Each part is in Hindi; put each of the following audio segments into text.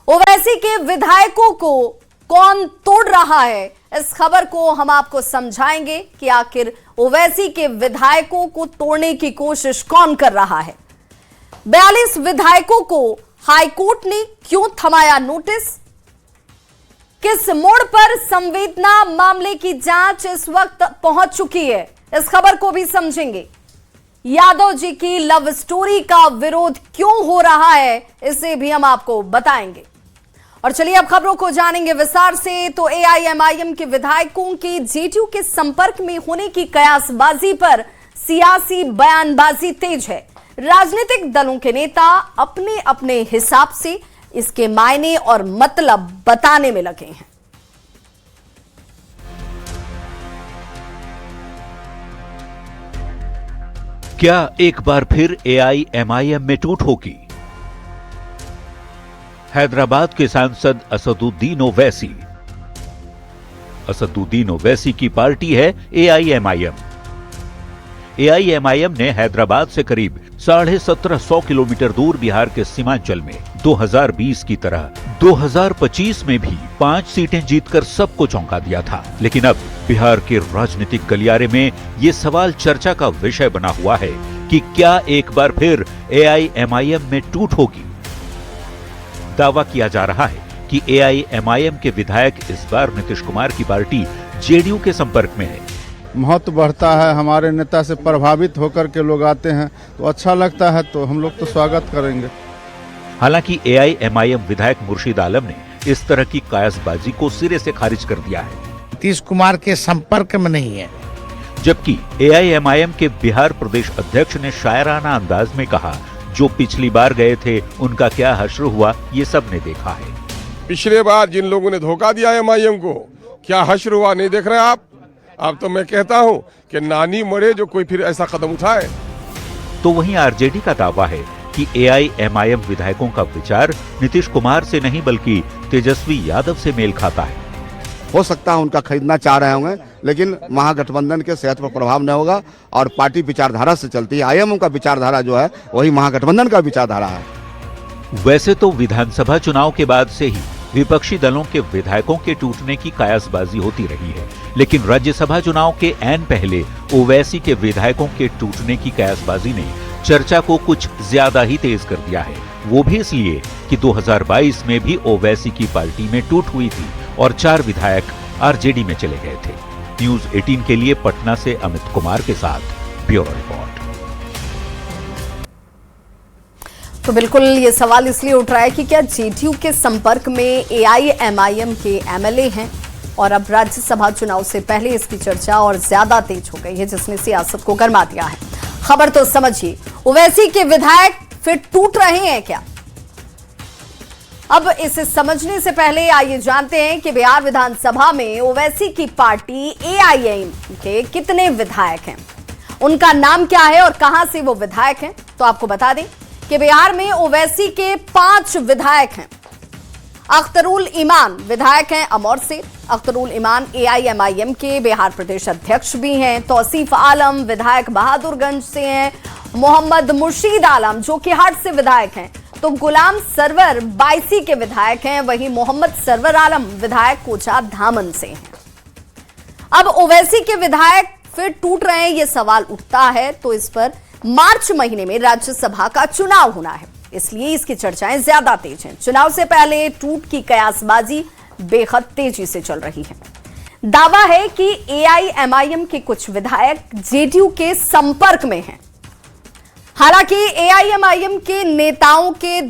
ओवैसी के विधायकों को कौन तोड़ रहा है, इस खबर को हम आपको समझाएंगे कि आखिर ओवैसी के विधायकों को तोड़ने की कोशिश कौन कर रहा है। 42 विधायकों को हाईकोर्ट ने क्यों थमाया नोटिस, किस मोड़ पर संवेदना मामले की जांच इस वक्त पहुंच चुकी है, इस खबर को भी समझेंगे। यादव जी की लव स्टोरी का विरोध क्यों हो रहा है, इसे भी हम आपको बताएंगे। और चलिए अब खबरों को जानेंगे विस्तार से। तो एआईएमआईएम के विधायकों के जेडीयू के संपर्क में होने की कयासबाजी पर सियासी बयानबाजी तेज है। राजनीतिक दलों के नेता अपने अपने हिसाब से इसके मायने और मतलब बताने में लगे हैं। क्या एक बार फिर एआईएमआईएम में टूट होगी? हैदराबाद के सांसद असदुद्दीन ओवैसी। असदुद्दीन ओवैसी की पार्टी है एआईएमआईएम। एआईएमआईएम ने हैदराबाद से करीब 1750 किलोमीटर दूर बिहार के सीमांचल में 2020 की तरह 2025 में भी 5 सीटें जीतकर सबको चौंका दिया था। लेकिन अब बिहार के राजनीतिक गलियारे में ये सवाल चर्चा का विषय बना हुआ है कि क्या एक बार फिर एआईएमआईएम में टूट होगी। दावा किया जा रहा है कि एआईएमआईएम के विधायक इस बार नीतीश कुमार की पार्टी जेडीयू के संपर्क में है। महत्व बढ़ता है, हमारे नेता से प्रभावित होकर के लोग आते हैं तो अच्छा लगता है, तो हम लोग तो स्वागत करेंगे। हालांकि एआईएमआईएम विधायक मुर्शीद आलम ने इस तरह की कयासबाजी को सिरे से खारिज कर दिया है। नीतीश कुमार के संपर्क में नहीं है। जबकि एआईएमआईएम के बिहार प्रदेश अध्यक्ष ने शायराना अंदाज में कहा, जो पिछली बार गए थे उनका क्या हश्र हुआ ये सब ने देखा है। पिछले बार जिन लोगों ने धोखा दिया एमआईएम को, क्या हश्र हुआ नहीं देख रहे आप। अब तो मैं कहता हूं कि नानी मरे जो कोई फिर ऐसा कदम उठाए। तो वहीं आरजेडी का दावा है कि एआईएमआईएम विधायकों का विचार नीतीश कुमार से नहीं बल्कि तेजस्वी यादव से मेल खाता है। हो सकता है उनका खरीदना चाह रहे होंगे, लेकिन महागठबंधन के सेहत पर प्रभाव नहीं होगा और पार्टी विचारधारा से चलती है। आईएमएम का विचारधारा जो है वही महागठबंधन का विचारधारा है। वैसे तो विधानसभा चुनाव के बाद से ही विपक्षी दलों के विधायकों के टूटने की कयासबाजी होती रही है, लेकिन राज्यसभा चुनाव के ऐन पहले ओवैसी के विधायकों के टूटने की कयासबाजी ने चर्चा को कुछ ज्यादा ही तेज कर दिया है। वो भी इसलिए कि 2022 में भी ओवैसी की पार्टी में टूट हुई थी और 4 विधायक आरजेडी में चले गए थे। न्यूज 18 के लिए पटना से अमित कुमार के साथ ब्यूरो रिपोर्ट। तो बिल्कुल ये सवाल इसलिए उठ रहा है कि क्या जेडीयू के संपर्क में एआईएमआईएम के एमएलए हैं, और अब राज्यसभा चुनाव से पहले इसकी चर्चा और ज्यादा तेज हो गई है, जिसने सियासत को गर्मा दिया है। खबर तो समझिए, ओवैसी के विधायक फिर टूट रहे हैं क्या? अब इसे समझने से पहले आइए जानते हैं कि बिहार विधानसभा में ओवैसी की पार्टी एआईएम के कितने विधायक हैं, उनका नाम क्या है और कहां से वो विधायक हैं। तो आपको बता दें कि बिहार में ओवैसी के 5 विधायक हैं। अख्तरुल ईमान विधायक हैं अमौर से। अख्तरुल ईमान एआईएमआईएम के बिहार प्रदेश अध्यक्ष भी हैं। तौसीफ आलम विधायक बहादुरगंज से हैं। मोहम्मद मुर्शीद आलम जो कि हाट से विधायक हैं। तो गुलाम सरवर बायसी के विधायक हैं। वहीं मोहम्मद सरवर आलम विधायक कोचा धामन से हैं। अब ओवैसी के विधायक फिर टूट रहे हैं, ये सवाल उठता है, तो इस पर मार्च महीने में राज्यसभा का चुनाव होना है, इसलिए इसकी चर्चाएं ज्यादा तेज हैं। चुनाव से पहले टूट की कयासबाजी बेहद तेजी से चल रही है। दावा है कि एआईएमआईएम के कुछ विधायक जेडीयू के संपर्क में हैं। हालांकि एआईएमआईएम के नेताओं के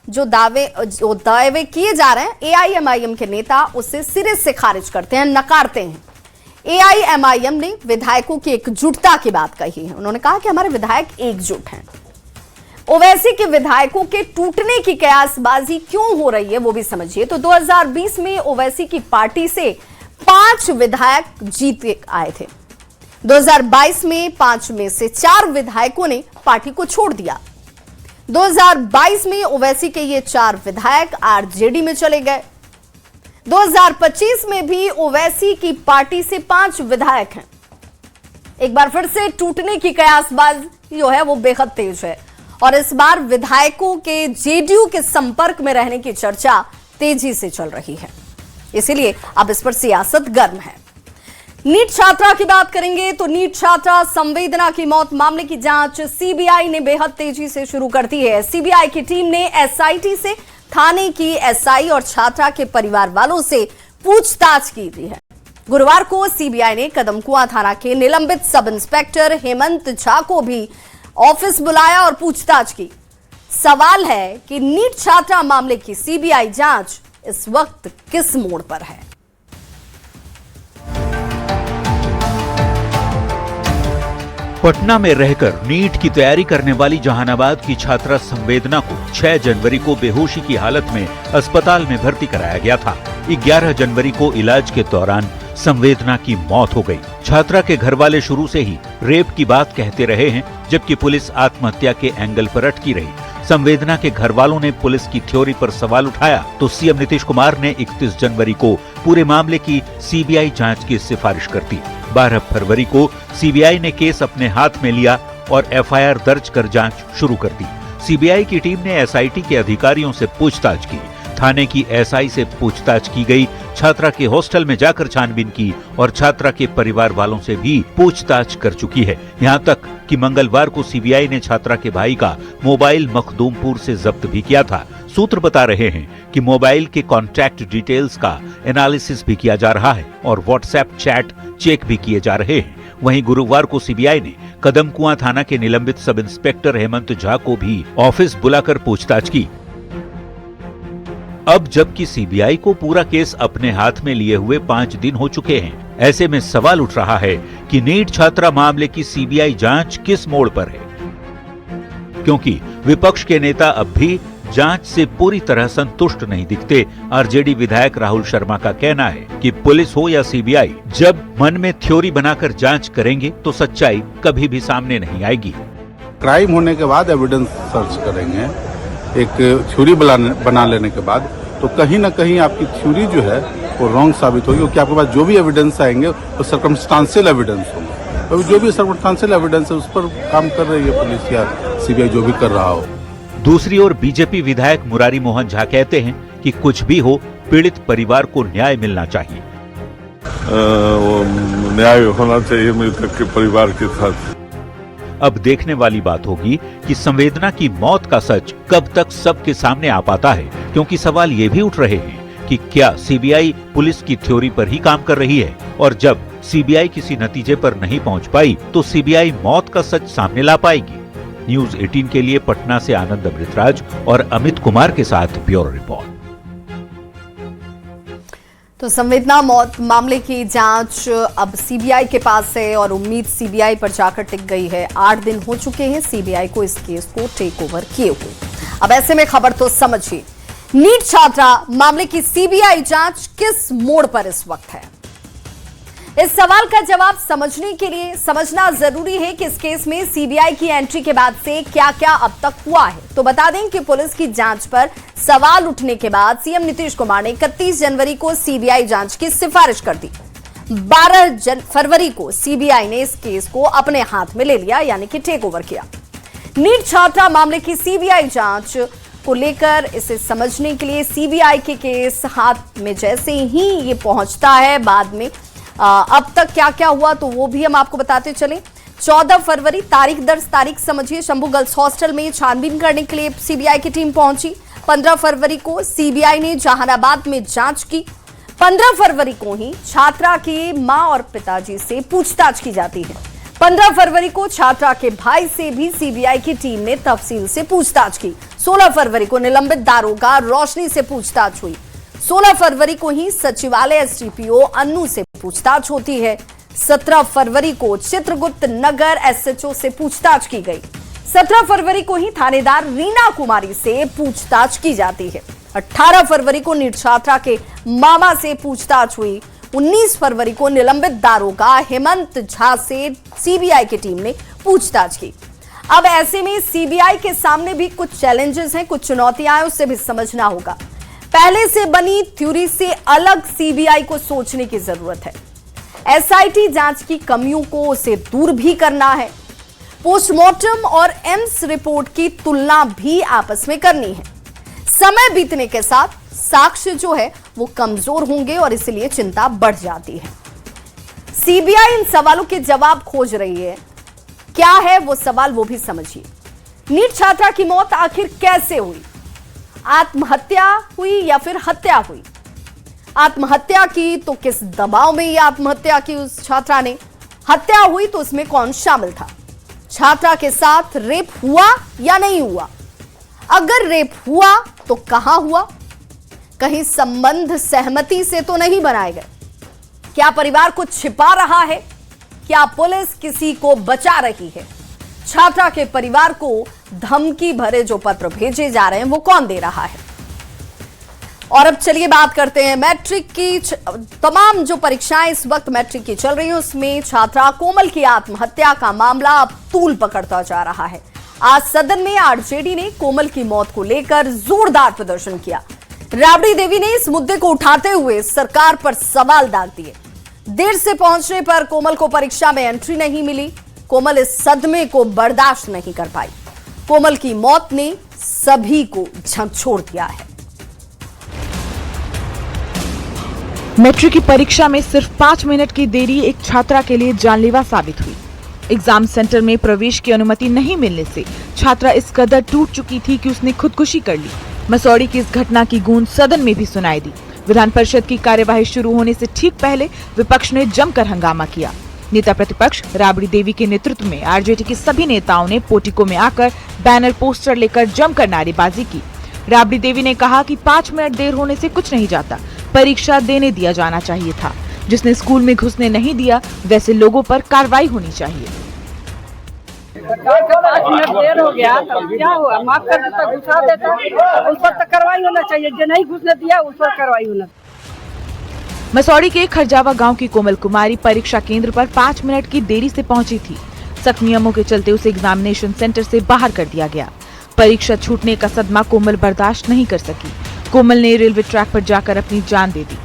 जो दावे किए जा रहे हैं, एआईएमआईएम के नेता उसे सिरे से खारिज करते हैं, नकारते हैं। एआईएमआईएम ने विधायकों की एकजुटता की बात कही है। उन्होंने कहा कि हमारे विधायक एकजुट हैं। ओवैसी के विधायकों के टूटने की कयासबाजी क्यों हो रही है वो भी समझिए। तो 2020 में ओवैसी की पार्टी से 5 विधायक जीत आए थे। 2022 में 5 में से 4 विधायकों ने पार्टी को छोड़ दिया। 2022 में ओवैसी के ये 4 विधायक आरजेडी में चले गए। 2025 में भी ओवैसी की पार्टी से 5 विधायक हैं। एक बार फिर से टूटने की कयासबाजी जो है वो बेहद तेज है और इस बार विधायकों के जेडीयू के संपर्क में रहने की चर्चा तेजी से चल रही है, इसीलिए अब इस पर सियासत गर्म है। नीट छात्रा की बात करेंगे तो नीट छात्रा संवेदना की मौत मामले की जांच सीबीआई ने बेहद तेजी से शुरू कर दी है। सीबीआई की टीम ने एसआईटी से थाने की एसआई और छात्रा के परिवार वालों से पूछताछ की थी है। गुरुवार को सीबीआई ने कदमकुआं थाना के निलंबित सब इंस्पेक्टर हेमंत झा को भी ऑफिस बुलाया और पूछताछ की। सवाल है कि नीट छात्रा मामले की सीबीआई जांच इस वक्त किस मोड़ पर है। पटना में रहकर नीट की तैयारी करने वाली जहानाबाद की छात्रा संवेदना को 6 जनवरी को बेहोशी की हालत में अस्पताल में भर्ती कराया गया था। 11 जनवरी को इलाज के दौरान संवेदना की मौत हो गई। छात्रा के घर वाले शुरू से ही रेप की बात कहते रहे हैं, जबकि पुलिस आत्महत्या के एंगल पर अटकी रही। संवेदना के घर वालों ने पुलिस की थ्योरी पर सवाल उठाया तो सीएम नीतीश कुमार ने 31 जनवरी को पूरे मामले की सीबीआई जांच की सिफारिश कर दी। 12 फरवरी को सीबीआई ने केस अपने हाथ में लिया और एफआईआर दर्ज कर जांच शुरू कर दी। सीबीआई की टीम ने एसआईटी के अधिकारियों से पूछताछ की। थाने की एसआई से पूछताछ की गई। छात्रा के हॉस्टल में जाकर छानबीन की और छात्रा के परिवार वालों से भी पूछताछ कर चुकी है। यहाँ तक कि मंगलवार को सीबीआई ने छात्रा के भाई का मोबाइल मखदूमपुर से जब्त भी किया था। सूत्र बता रहे हैं कि मोबाइल के कॉन्टैक्ट डिटेल्स का एनालिसिस भी किया जा रहा है और व्हाट्सएप चैट चेक भी किए जा रहे हैं। वहीं गुरुवार को सीबीआई ने कदमकुआं थाना के निलंबित सब इंस्पेक्टर हेमंत झा को भी ऑफिस बुलाकर पूछताछ की। अब जबकि सीबीआई को पूरा केस अपने हाथ में लिए हुए 5 दिन हो चुके हैं, ऐसे में सवाल उठ रहा है कि नीट छात्रा मामले की सीबीआई जांच किस मोड़ पर है, क्योंकि विपक्ष के नेता अब भी जांच से पूरी तरह संतुष्ट नहीं दिखते। आरजेडी विधायक राहुल शर्मा का कहना है कि पुलिस हो या सीबीआई, जब मन में थ्योरी बनाकर जांच करेंगे तो सच्चाई कभी भी सामने नहीं आएगी। क्राइम होने के बाद एविडेंस सर्च करेंगे, एक थ्योरी बना लेने के बाद, तो कहीं ना कहीं आपकी थ्योरी जो है वो रॉन्ग साबित होगी, क्योंकि आपके पास जो भी एविडेंस आएंगे वो सर्कमस्टांशियल एविडेंस होंगे। तो जो भी सर्कमस्टांशियल एविडेंस है उस पर काम कर रही है पुलिस या सीबीआई, जो भी कर रहा हो। दूसरी ओर बीजेपी विधायक मुरारी मोहन झा कहते हैं कि कुछ भी हो, पीड़ित परिवार को न्याय मिलना चाहिए। न्याय होना चाहिए मृतक के परिवार के साथ। अब देखने वाली बात होगी कि संवेदना की मौत का सच कब तक सबके सामने आ पाता है, क्योंकि सवाल ये भी उठ रहे हैं कि क्या सीबीआई पुलिस की थ्योरी पर ही काम कर रही है, और जब सीबीआई किसी नतीजे पर नहीं पहुंच पाई तो सीबीआई मौत का सच सामने ला पाएगी। न्यूज 18 के लिए पटना से आनंद अमृतराज और अमित कुमार के साथ ब्यूरो रिपोर्ट। तो संवेदना मौत मामले की जांच अब सीबीआई के पास है और उम्मीद सीबीआई पर जाकर टिक गई है। 8 दिन हो चुके हैं सीबीआई को इस केस को टेक ओवर किए हुए। अब ऐसे में खबर तो समझिए, नीट छात्रा मामले की सीबीआई जांच किस मोड़ पर इस वक्त है। इस सवाल का जवाब समझने के लिए समझना जरूरी है कि इस केस में सीबीआई की एंट्री के बाद से क्या क्या अब तक हुआ है। तो बता दें कि पुलिस की जांच पर सवाल उठने के बाद सीएम नीतीश कुमार ने 31 जनवरी को सीबीआई जांच की सिफारिश कर दी। 12 फरवरी को सीबीआई ने इस केस को अपने हाथ में ले लिया, यानी कि टेक ओवर किया। नीट छात्रा मामले की सीबीआई जांच को लेकर इसे समझने के लिए सीबीआई के केस हाथ में जैसे ही ये पहुंचता है, बाद में अब तक क्या क्या हुआ तो वो भी हम आपको बताते चले। 14 फरवरी तारीख दर्ज तारीख समझिए, शंभू गर्ल्स हॉस्टल में छानबीन करने के लिए सीबीआई की टीम पहुंची। 15 फरवरी को सीबीआई ने जहानाबाद में जांच की। 15 फरवरी को ही छात्रा की मां और पिताजी से पूछताछ की जाती है। 15 फरवरी को छात्रा के भाई से भी सीबीआई की टीम ने तफसील से पूछताछ की। 16 फरवरी को निलंबित दारोगा रोशनी से पूछताछ हुई। 16 फरवरी को ही सचिवालय एसडीपीओ अन्नू से पूछताछ होती है। 17 फरवरी को चित्रगुप्त नगर एसएचओ से पूछताछ की गई। 17 फरवरी को ही थानेदार रीना कुमारी से पूछताछ की जाती है। 18 फरवरी को नीट छात्रा के मामा से पूछताछ हुई। 19 फरवरी को निलंबित दारोगा हेमंत झा से सीबीआई की टीम ने पूछताछ की। अब ऐसे में सीबीआई के सामने भी कुछ चैलेंजेस हैं, कुछ चुनौतियां हैं, उससे भी समझना होगा। पहले से बनी थ्योरी से अलग सीबीआई को सोचने की जरूरत है। एसआईटी जांच की कमियों को उसे दूर भी करना है। पोस्टमार्टम और एम्स रिपोर्ट की तुलना भी आपस में करनी है। समय बीतने के साथ साक्ष्य जो है वो कमजोर होंगे और इसलिए चिंता बढ़ जाती है। सीबीआई इन सवालों के जवाब खोज रही है। क्या है वो सवाल, वो भी समझिए। नीट छात्रा की मौत आखिर कैसे हुई? आत्महत्या हुई या फिर हत्या हुई? आत्महत्या की तो किस दबाव में यह आत्महत्या की उस छात्रा ने? हत्या हुई तो उसमें कौन शामिल था? छात्रा के साथ रेप हुआ या नहीं हुआ? अगर रेप हुआ तो कहां हुआ? कहीं संबंध सहमति से तो नहीं बनाए गए? क्या परिवार को छिपा रहा है? क्या पुलिस किसी को बचा रही है? छात्रा के परिवार को धमकी भरे जो पत्र भेजे जा रहे हैं वो कौन दे रहा है? और अब चलिए बात करते हैं मैट्रिक की। तमाम जो परीक्षाएं इस वक्त मैट्रिक की चल रही हैं उसमें छात्रा कोमल की आत्महत्या का मामला अब तूल पकड़ता जा रहा है। आज सदन में आरजेडी ने कोमल की मौत को लेकर जोरदार प्रदर्शन किया। राबड़ी देवी ने इस मुद्दे को उठाते हुए सरकार पर सवाल दाग दिए। देर से पहुंचने पर कोमल को परीक्षा में एंट्री नहीं मिली। कोमल इस सदमे को बर्दाश्त नहीं कर पाई। कोमल की मौत ने सभी को झकझोर दिया है। मैट्रिक की परीक्षा में सिर्फ 5 मिनट की देरी एक छात्रा के लिए जानलेवा साबित हुई। एग्जाम सेंटर में प्रवेश की अनुमति नहीं मिलने से छात्रा इस कदर टूट चुकी थी कि उसने खुदकुशी कर ली। मसौड़ी की इस घटना की गूंज सदन में भी सुनाई दी। विधान परिषद की कार्यवाही शुरू होने से ठीक पहले विपक्ष ने जमकर हंगामा किया। नेता प्रतिपक्ष राबड़ी देवी के नेतृत्व में आरजेडी के सभी नेताओं ने पोर्टिको में आकर बैनर पोस्टर लेकर जमकर नारेबाजी की। राबड़ी देवी ने कहा कि 5 मिनट देर होने से कुछ नहीं जाता, परीक्षा देने दिया जाना चाहिए था। जिसने स्कूल में घुसने नहीं दिया वैसे लोगों पर कार्रवाई होनी चाहिए। 5 मिनट देर हो गया तब क्या हुआ? माफ कर देता, घुसा देता, उस पर तो कार्रवाई होना चाहिए। जो नहीं घुसने दिया उस पर कार्रवाई होना। मसौड़ी के खरजावा गांव की कोमल कुमारी परीक्षा केंद्र पर 5 मिनट की देरी से पहुंची थी। सख्त नियमों के चलते उसे एग्जामिनेशन सेंटर से बाहर कर दिया गया। परीक्षा छूटने का सदमा कोमल बर्दाश्त नहीं कर सकी। कोमल ने रेलवे ट्रैक पर जाकर अपनी जान दे दी।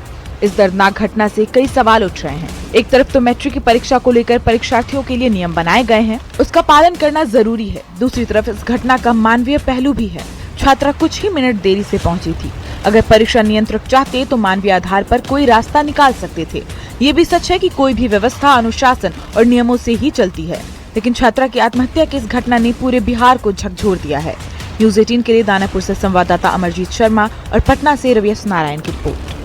इस दर्दनाक घटना से कई सवाल उठ रहे हैं। एक तरफ तो मैट्रिक की परीक्षा को लेकर परीक्षार्थियों के लिए नियम बनाए गए हैं, उसका पालन करना जरूरी है। दूसरी तरफ इस घटना का मानवीय पहलू भी है। छात्रा कुछ ही मिनट देरी से पहुंची थी। अगर परीक्षा नियंत्रक चाहते तो मानवीय आधार पर कोई रास्ता निकाल सकते थे। ये भी सच है कि कोई भी व्यवस्था अनुशासन और नियमों से ही चलती है, लेकिन छात्रा की आत्महत्या की इस घटना ने पूरे बिहार को झकझोर दिया है। न्यूज 18 के लिए दानापुर से संवाददाता अमरजीत शर्मा और पटना से रवियस नारायण की रिपोर्ट।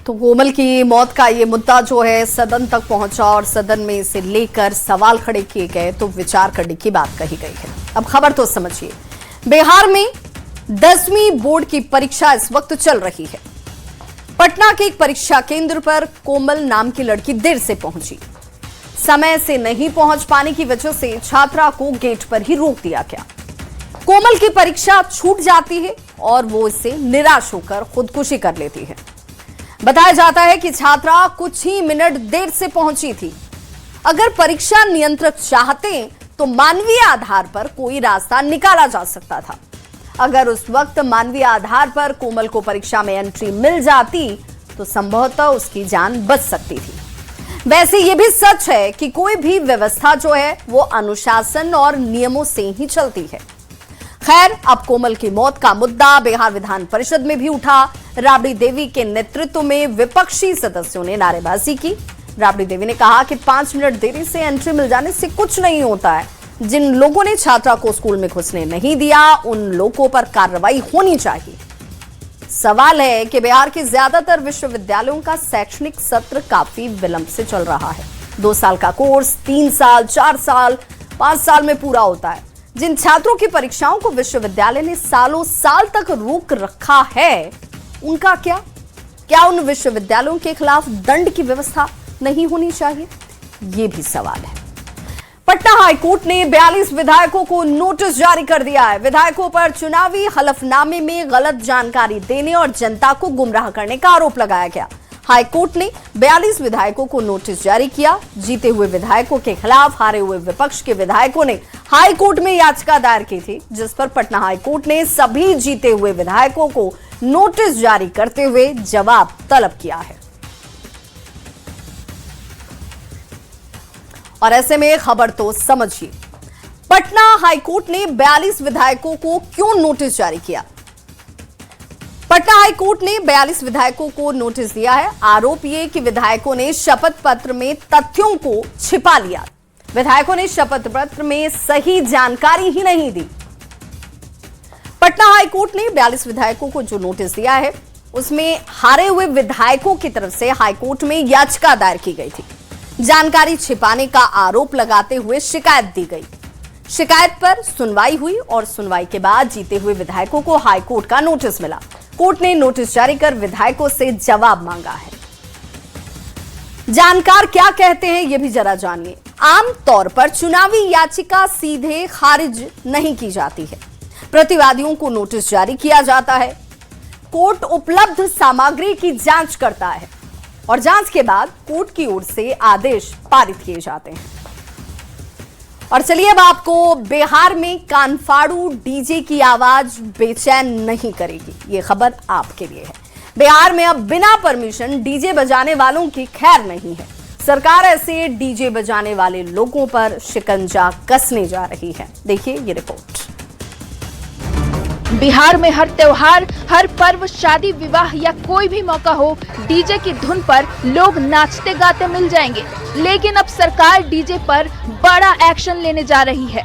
तो कोमल की मौत का ये मुद्दा जो है सदन तक पहुंचा और सदन में इसे लेकर सवाल खड़े किए गए तो विचार करने की बात कही गई है। अब खबर तो समझिए। बिहार में 10वीं बोर्ड की परीक्षा इस वक्त चल रही है। पटना के एक परीक्षा केंद्र पर कोमल नाम की लड़की देर से पहुंची। समय से नहीं पहुंच पाने की वजह से छात्रा को गेट पर ही रोक दिया गया। कोमल की परीक्षा छूट जाती है और वो इससे निराश होकर खुदकुशी कर लेती है। बताया जाता है कि छात्रा कुछ ही मिनट देर से पहुंची थी। अगर परीक्षा नियंत्रक चाहते तो मानवीय आधार पर कोई रास्ता निकाला जा सकता था। अगर उस वक्त मानवीय आधार पर कोमल को परीक्षा में एंट्री मिल जाती तो संभवतः उसकी जान बच सकती थी। वैसे यह भी सच है कि कोई भी व्यवस्था जो है वो अनुशासन और नियमों से ही चलती है। खैर, अब कोमल की मौत का मुद्दा बिहार विधान परिषद में भी उठा। राबड़ी देवी के नेतृत्व में विपक्षी सदस्यों ने नारेबाजी की। राबड़ी देवी ने कहा कि 5 मिनट देरी से एंट्री मिल जाने से कुछ नहीं होता है। जिन लोगों ने छात्रा को स्कूल में घुसने नहीं दिया उन लोगों पर कार्रवाई होनी चाहिए। सवाल है कि बिहार के ज्यादातर विश्वविद्यालयों का शैक्षणिक सत्र काफी विलंब से चल रहा है। 2 साल का कोर्स 3 साल, 4 साल, 5 साल में पूरा होता है। जिन छात्रों की परीक्षाओं को विश्वविद्यालय ने सालों साल तक रोक रखा है उनका क्या उन विश्वविद्यालयों के खिलाफ दंड की व्यवस्था नहीं होनी चाहिए? यह भी सवाल है। पटना हाईकोर्ट ने 42 विधायकों को नोटिस जारी कर दिया है। विधायकों पर चुनावी हलफनामे में गलत जानकारी देने और जनता को गुमराह करने का आरोप लगाया गया। हाईकोर्ट ने 42 विधायकों को नोटिस जारी किया। जीते हुए विधायकों के खिलाफ हारे हुए विपक्ष के विधायकों ने हाईकोर्ट में याचिका दायर की थी, जिस पर पटना हाईकोर्ट ने सभी जीते हुए विधायकों को नोटिस जारी करते हुए जवाब तलब किया है। और ऐसे में खबर तो समझिए। पटना हाईकोर्ट ने 42 विधायकों को क्यों नोटिस जारी किया? पटना हाई कोर्ट ने 42 विधायकों को नोटिस दिया है। आरोप ये कि विधायकों ने शपथ पत्र में तथ्यों को छिपा लिया। विधायकों ने शपथ पत्र में सही जानकारी ही नहीं दी। पटना हाई कोर्ट ने 42 विधायकों को जो नोटिस दिया है उसमें हारे हुए विधायकों की तरफ से हाई कोर्ट में याचिका दायर की गई थी। जानकारी छिपाने का आरोप लगाते हुए शिकायत दी गई। शिकायत पर सुनवाई हुई और सुनवाई के बाद जीते हुए विधायकों को हाई कोर्ट का नोटिस मिला। कोर्ट ने नोटिस जारी कर विधायकों से जवाब मांगा है। जानकार क्या कहते हैं यह भी जरा जानिए। आम तौर पर चुनावी याचिका सीधे खारिज नहीं की जाती है। प्रतिवादियों को नोटिस जारी किया जाता है। कोर्ट उपलब्ध सामग्री की जांच करता है और जांच के बाद कोर्ट की ओर से आदेश पारित किए जाते हैं। और चलिए अब आपको बिहार में कानफाड़ू डीजे की आवाज बेचैन नहीं करेगी, ये खबर आपके लिए है। बिहार में अब बिना परमिशन डीजे बजाने वालों की खैर नहीं है। सरकार ऐसे डीजे बजाने वाले लोगों पर शिकंजा कसने जा रही है। देखिए ये रिपोर्ट। बिहार में हर त्योहार, हर पर्व, शादी, विवाह या कोई भी मौका हो, डीजे की धुन पर लोग नाचते गाते मिल जाएंगे। लेकिन अब सरकार डीजे पर बड़ा एक्शन लेने जा रही है।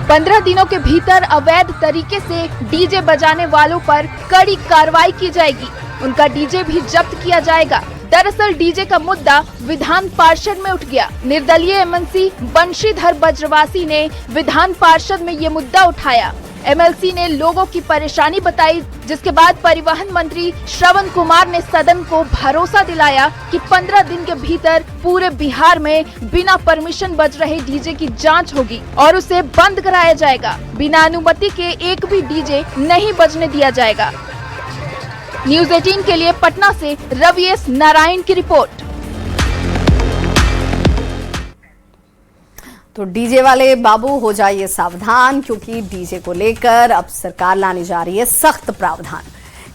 15 दिनों के भीतर अवैध तरीके से डीजे बजाने वालों पर कड़ी कार्रवाई की जाएगी। उनका डीजे भी जब्त किया जाएगा। दरअसल डीजे का मुद्दा विधान पार्षद में उठ गया। निर्दलीय एमएलसी बंशीधर बज्रवासी ने विधान पार्षद में ये मुद्दा उठाया। एमएलसी ने लोगों की परेशानी बताई, जिसके बाद परिवहन मंत्री श्रवण कुमार ने सदन को भरोसा दिलाया कि 15 दिन के भीतर पूरे बिहार में बिना परमिशन बज रहे डीजे की जांच होगी और उसे बंद कराया जाएगा। बिना अनुमति के एक भी डीजे नहीं बजने दिया जाएगा। न्यूज़ 18 के लिए पटना से रवि एस नारायण की रिपोर्ट। तो डीजे वाले बाबू हो जाइए सावधान, क्योंकि डीजे को लेकर अब सरकार लाने जा रही है सख्त प्रावधान।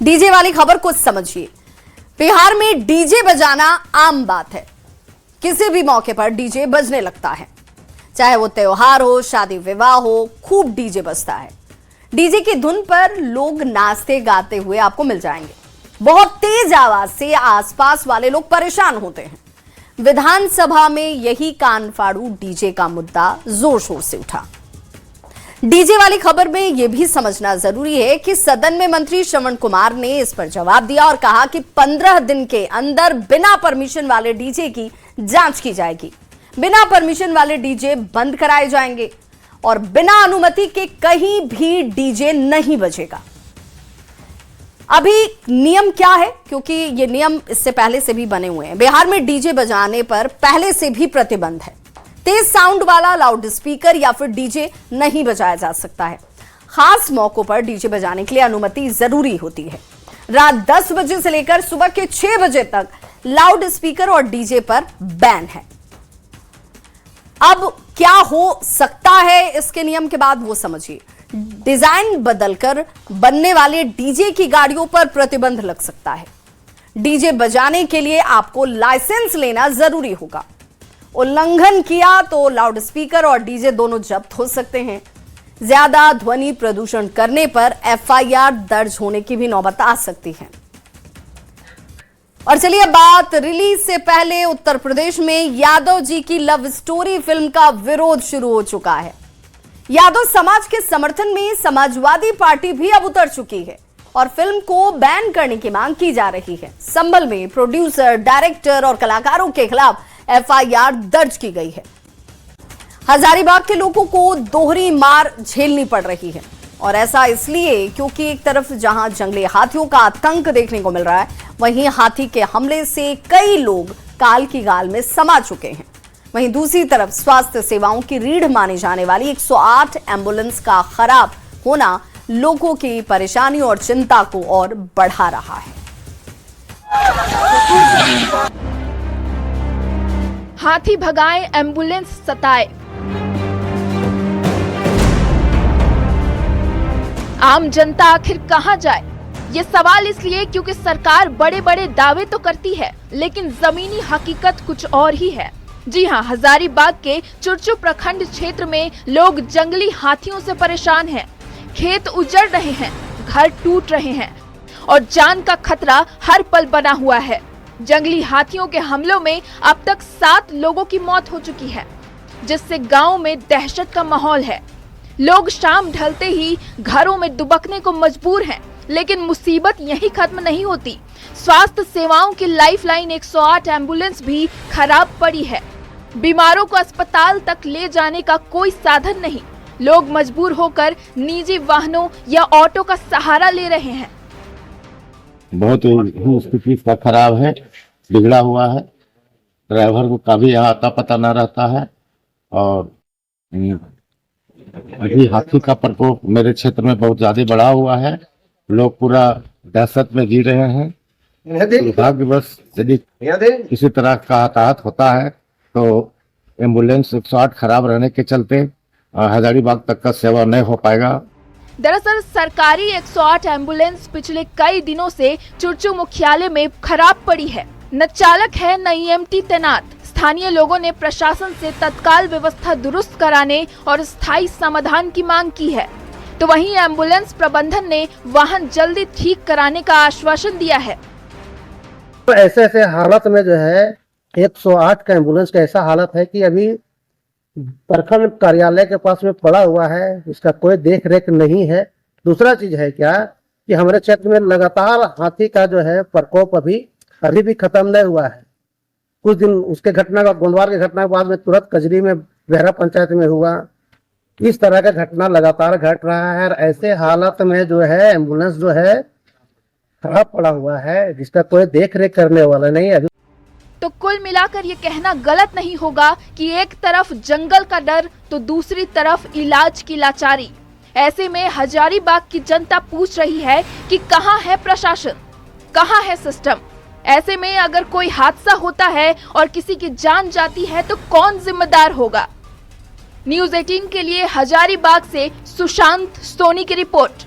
डीजे वाली खबर को समझिए। बिहार में डीजे बजाना आम बात है। किसी भी मौके पर डीजे बजने लगता है, चाहे वो त्योहार हो, शादी विवाह हो, खूब डीजे बजता है। डीजे की धुन पर लोग नाचते गाते हुए आपको मिल जाएंगे। बहुत तेज आवाज से आसपास वाले लोग परेशान होते हैं। विधानसभा में यही कानफाड़ू डीजे का मुद्दा जोर शोर से उठा। डीजे वाली खबर में यह भी समझना जरूरी है कि सदन में मंत्री श्रवण कुमार ने इस पर जवाब दिया और कहा कि 15 दिन के अंदर बिना परमिशन वाले डीजे की जांच की जाएगी। बिना परमिशन वाले डीजे बंद कराए जाएंगे और बिना अनुमति के कहीं भी डीजे नहीं बजेगा। अभी नियम क्या है, क्योंकि ये नियम इससे पहले से भी बने हुए हैं। बिहार में डीजे बजाने पर पहले से भी प्रतिबंध है। तेज साउंड वाला लाउड स्पीकर या फिर डीजे नहीं बजाया जा सकता है। खास मौकों पर डीजे बजाने के लिए अनुमति जरूरी होती है। रात 10 बजे से लेकर सुबह के 6 बजे तक लाउड स्पीकर और डीजे पर बैन है। अब क्या हो सकता है इसके नियम के बाद, वो समझिए। डिजाइन बदलकर बनने वाले डीजे की गाड़ियों पर प्रतिबंध लग सकता है। डीजे बजाने के लिए आपको लाइसेंस लेना जरूरी होगा। उल्लंघन किया तो लाउड स्पीकर और डीजे दोनों जब्त हो सकते हैं। ज्यादा ध्वनि प्रदूषण करने पर एफआईआर दर्ज होने की भी नौबत आ सकती है। और चलिए बात रिलीज से पहले उत्तर प्रदेश में यादव जी की लव स्टोरी फिल्म का विरोध शुरू हो चुका है। यादव समाज के समर्थन में समाजवादी पार्टी भी अब उतर चुकी है और फिल्म को बैन करने की मांग की जा रही है। संभल में प्रोड्यूसर, डायरेक्टर और कलाकारों के खिलाफ एफआईआर दर्ज की गई है। हजारीबाग के लोगों को दोहरी मार झेलनी पड़ रही है और ऐसा इसलिए क्योंकि एक तरफ जहां जंगली हाथियों का आतंक देखने को मिल रहा है, वहीं हाथी के हमले से कई लोग काल की गाल में समा चुके हैं। वहीं दूसरी तरफ स्वास्थ्य सेवाओं की रीढ़ मानी जाने वाली 108 एम्बुलेंस का खराब होना लोगों की परेशानी और चिंता को और बढ़ा रहा है। हाथी भगाए, एम्बुलेंस सताए। आम जनता आखिर कहां जाए? ये सवाल इसलिए क्योंकि सरकार बड़े बड़े दावे तो करती है, लेकिन जमीनी हकीकत कुछ और ही है। जी हां, हजारीबाग के चुरचू प्रखंड क्षेत्र में लोग जंगली हाथियों से परेशान हैं। खेत उजड़ रहे हैं, घर टूट रहे हैं और जान का खतरा हर पल बना हुआ है। जंगली हाथियों के हमलों में अब तक 7 लोगों की मौत हो चुकी है, जिससे गांव में दहशत का माहौल है। लोग शाम ढलते ही घरों में दुबकने को मजबूर हैं, लेकिन मुसीबत यहीं खत्म नहीं होती। स्वास्थ्य सेवाओं की लाइफलाइन 108 एम्बुलेंस भी खराब पड़ी है। बीमारों को अस्पताल तक ले जाने का कोई साधन नहीं। लोग मजबूर होकर निजी वाहनों या ऑटो का सहारा ले रहे हैं। बहुत ही स्थिति इसका खराब है, बिगड़ा हुआ है। ड्राइवर को कभी यहाँ आता पता न रहता है और अभी हाथी का प्रकोप मेरे क्षेत्र में बहुत ज्यादा बढ़ा हुआ है। लोग पूरा दहशत में जी रहे हैं। दुर्भाग्यवश यदि किसी तरह का हताहत होता है तो एम्बुलेंस 108 खराब रहने के चलते हजारीबाग तक का सेवा नहीं हो पाएगा। दरअसल सरकारी 108 एम्बुलेंस पिछले कई दिनों से चुरचू मुख्यालय में खराब पड़ी है। न चालक है न EMT तैनात। स्थानीय लोगों ने प्रशासन से तत्काल व्यवस्था दुरुस्त कराने और स्थायी समाधान की मांग की है, तो वहीं एम्बुलेंस प्रबंधन ने वाहन जल्दी ठीक कराने का आश्वासन दिया है। तो ऐसे हालत में जो है 108 का एम्बुलेंस का ऐसा हालत है कि अभी प्रखंड कार्यालय के पास में पड़ा हुआ है, इसका कोई देख रेख नहीं है। दूसरा चीज है क्या कि हमारे क्षेत्र में लगातार हाथी का जो है प्रकोप अभी भी खत्म नहीं हुआ है। कुछ दिन उसके घटना का गोंदवार की घटना के बाद में तुरंत कजरी में बहरा पंचायत में हुआ। इस तरह का घटना लगातार घट रहा है और ऐसे हालत में जो है एम्बुलेंस जो है खराब पड़ा हुआ है, जिसका कोई देख रेख करने वाला नहीं है। तो कुल मिलाकर ये कहना गलत नहीं होगा कि एक तरफ जंगल का डर तो दूसरी तरफ इलाज की लाचारी। ऐसे में हजारीबाग की जनता पूछ रही है कि कहां है प्रशासन, कहां है सिस्टम। ऐसे में अगर कोई हादसा होता है और किसी की जान जाती है तो कौन जिम्मेदार होगा। न्यूज़ 18 के लिए हजारीबाग से सुशांत सोनी की रिपोर्ट।